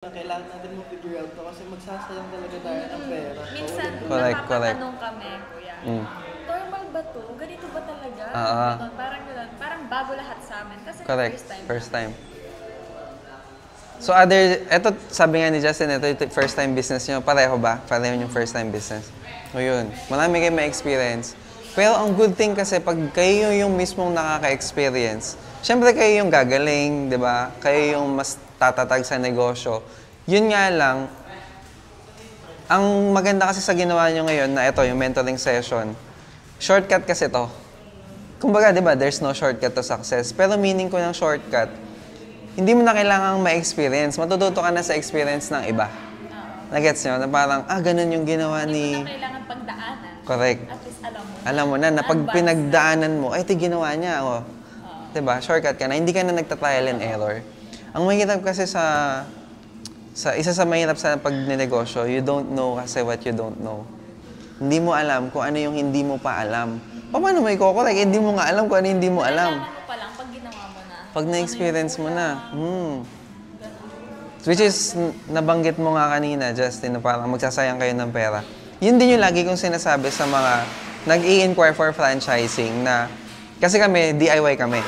Na kailangan natin ma-figure out to kasi magsasayang talaga tayo ng pera. Minsan, Correct. nakakatanong kami, kuya. Normal ba to? Ganito ba talaga? Ganon, parang ganon. Parang bago lahat sa amin. Kasi Correct. first time. So eto sabi nga ni Justin, ito yung first time business nyo. Pareho ba? Pareho yung first time business. O yun, marami kayo ma-experience. Pero ang good thing kasi pag kayo yung mismong nakaka-experience, syempre kayo yung gagaling, di ba? Kayo yung mas tatatag sa negosyo. Yun nga lang, ang maganda kasi sa ginawa nyo ngayon na ito, yung mentoring session, shortcut kasi to. Kumbaga, di ba, there's no shortcut to success. Pero meaning ko ng shortcut, hindi mo na kailangang ma-experience. Matututo ka na sa experience ng iba. Nagets nyo? Na parang, ganun yung ginawa ni... Hindi mo na kailangan pagdaanan. Correct. At least alam mo. Alam mo na pag pinagdaanan mo, ito ginawa niya. Oh. Diba? Shortcut ka na. Hindi ka na nagta-trial and error. Ang mahirap kasi isa sa mahirap sa pag-negosyo, you don't know kasi what you don't know. Hindi mo alam kung ano yung hindi mo pa alam. Paano mo i-correct? Hindi mo nga alam kung ano hindi mo alam. Nalaman mo pa lang pag ginawa mo na. Pag na-experience mo na. Which is, nabanggit mo nga kanina, Justin, na parang magsasayang kayo ng pera. Yun din yung lagi kong sinasabi sa mga nag-i-inquire for franchising na, kasi kami, DIY kami.